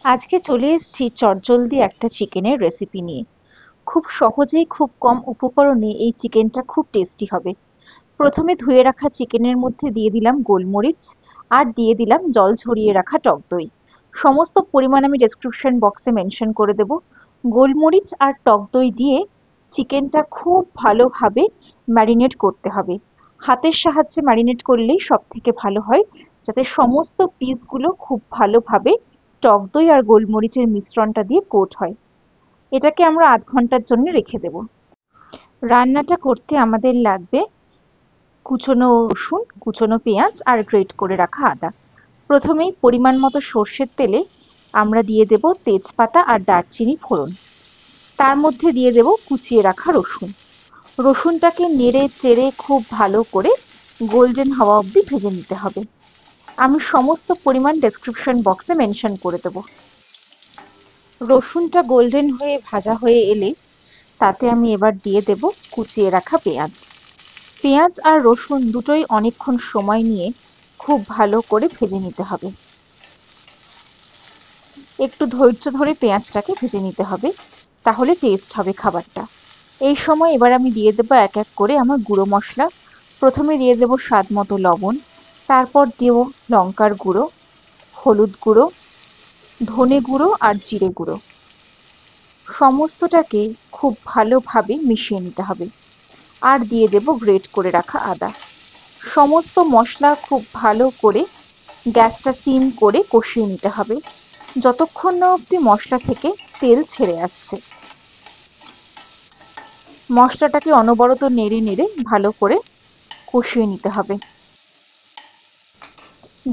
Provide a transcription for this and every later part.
আজকে চলে এসেছি চটজলদি একটা চিকেনের রেসিপি নিয়ে। খুব সহজেই খুব কম উপকরণে এই চিকেনটা খুব টেস্টি হবে। প্রথমে ধুয়ে রাখা চিকেনের মধ্যে দিয়ে দিলাম গোলমরিচ আর দিয়ে দিলাম জল ঝরিয়ে রাখা টক দই। সমস্ত পরিমাণ আমি ডেসক্রিপশন বক্সে মেনশন করে দেব। গোলমরিচ আর টক দই দিয়ে চিকেনটা খুব ভালোভাবে ম্যারিনেট করতে হবে। হাতের সাহায্যে ম্যারিনেট করলেই সব থেকে ভালো হয়, যাতে সমস্ত পিসগুলো খুব ভালোভাবে টক দই আর গোলমরিচের মিশ্রণটা দিয়ে কোট হয়। এটাকে আমরা আধ ঘন্টার জন্য রেখে দেব। রান্নাটা করতে আমাদের লাগবে কুচনো রসুন, কুচনো পেঁয়াজ আর গ্রেট করে রাখা আদা। প্রথমেই পরিমাণ মতো সর্ষের তেলে আমরা দিয়ে দেব তেজপাতা আর দারচিনি ফোড়ন। তার মধ্যে দিয়ে দেব কুচিয়ে রাখা রসুন। রসুনটাকে নেড়ে চেড়ে খুব ভালো করে গোল্ডেন হওয়া অবধি ভেজে নিতে হবে। আমি সমস্ত পরিমাণ ডেসক্রিপশন বক্সে মেনশন করে দেব। রসুনটা গোল্ডেন হয়ে ভাজা হয়ে এলে তাতে আমি এবার দিয়ে দেব কুচিয়ে রাখা পেঁয়াজ। পেঁয়াজ আর রসুন দুটোই অনেকক্ষণ সময় নিয়ে খুব ভালো করে ভেজে নিতে হবে। একটু ধৈর্য ধরে পেঁয়াজটাকে ভেজে নিতে হবে, তাহলে টেস্ট হবে খাবারটা। এই সময় এবার আমি দিয়ে দেবো এক এক করে আমার গুঁড়ো মশলা। প্রথমে দিয়ে দেবো স্বাদ মতো লবণ, তারপর দেব লঙ্কার গুঁড়ো, হলুদ গুঁড়ো, ধনে গুঁড়ো আর জিরে গুঁড়ো। সমস্তটাকে খুব ভালোভাবে মিশিয়ে নিতে হবে। আর দিয়ে দেব গ্রেট করে রাখা আদা। সমস্ত মশলা খুব ভালো করে গ্যাসটা সিম করে কষিয়ে নিতে হবে, যতক্ষণ না অবধি মশলা থেকে তেল ছেড়ে আসছে। মশলাটাকে অনবরত নেড়ে নেড়ে ভালো করে কষিয়ে নিতে হবে।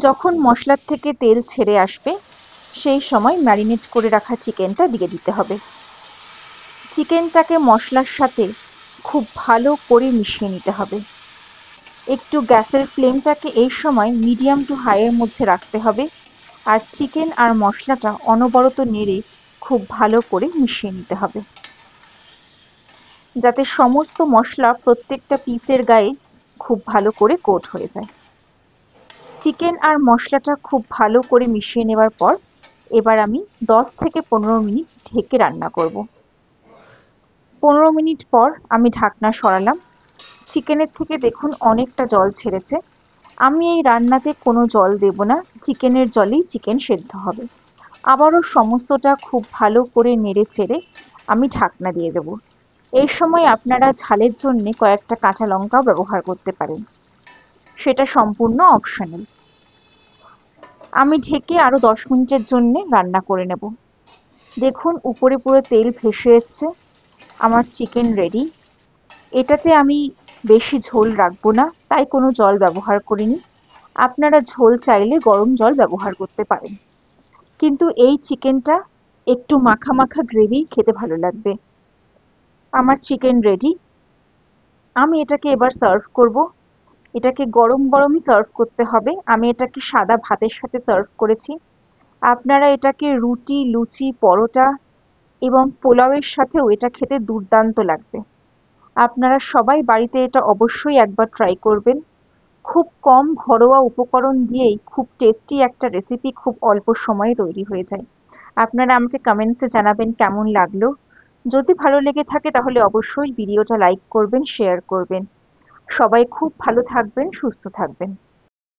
যখন মশলার থেকে তেল ছেড়ে আসবে, সেই সময় ম্যারিনেট করে রাখা চিকেনটা দিয়ে দিতে হবে। চিকেনটাকে মশলার সাথে খুব ভালো করে মিশিয়ে নিতে হবে। একটু গ্যাসের ফ্লেমটাকে এই সময় মিডিয়াম টু হাইয়ের মধ্যে রাখতে হবে, আর চিকেন আর মশলাটা অনবরত নেড়ে খুব ভালো করে মিশিয়ে নিতে হবে, যাতে সমস্ত মশলা প্রত্যেকটা পিসের গায়ে খুব ভালো করে কোট হয়ে যায়। চিকেন আর মশলাটা খুব ভালো করে মিশিয়ে নেওয়ার পর এবার আমি 10 থেকে 15 মিনিট ঢেকে রান্না করব। 15 মিনিট পর আমি ঢাকনা সরালাম। চিকেনের থেকে দেখুন অনেকটা জল ছেড়েছে। আমি এই রান্নাতে কোনো জল দেব না, চিকেনের জলেই চিকেন সেদ্ধ হবে। আবারও সমস্তটা খুব ভালো করে নেড়ে চেড়ে আমি ঢাকনা দিয়ে দেব। এই সময় আপনারা ঝালের জন্য কয়েকটা কাঁচা লঙ্কাও ব্যবহার করতে পারেন, সেটা সম্পূর্ণ অপশনাল। আমি ঢেকে আরো 10 মিনিটের জন্য রান্না করে নেব। দেখুন উপরে পুরো তেল ভেসে এসছে। আমার চিকেন রেডি। এটাতে আমি বেশি ঝোল রাখবো না, তাই কোনো জল ব্যবহার করিনি। আপনারা ঝোল চাইলে গরম জল ব্যবহার করতে পারেন, কিন্তু এই চিকেনটা একটু মাখা মাখা গ্রেভি খেতে ভালো লাগবে। আমার চিকেন রেডি। আমি এটাকে এবার সার্ভ করব। এটাকে গরম গরমই সার্ভ করতে হবে। আমি এটাকে সাদা ভাতের সাথে সার্ভ করেছি। আপনারা এটাকে রুটি, লুচি, পরোটা এবং পোলাওয়ের সাথেও এটা খেতে দুর্দান্ত লাগবে। আপনারা সবাই বাড়িতে এটা অবশ্যই একবার ট্রাই করবেন। খুব কম ঘরোয়া উপকরণ দিয়েই খুব টেস্টি একটা রেসিপি খুব অল্প সময়ে তৈরি হয়ে যায়। আপনারা আমাকে কমেন্টসে জানাবেন কেমন লাগলো। যদি ভালো লেগে থাকে তাহলে অবশ্যই ভিডিওটা লাইক করবেন, শেয়ার করবেন। সবাই খুব ভালো থাকবেন, সুস্থ থাকবেন।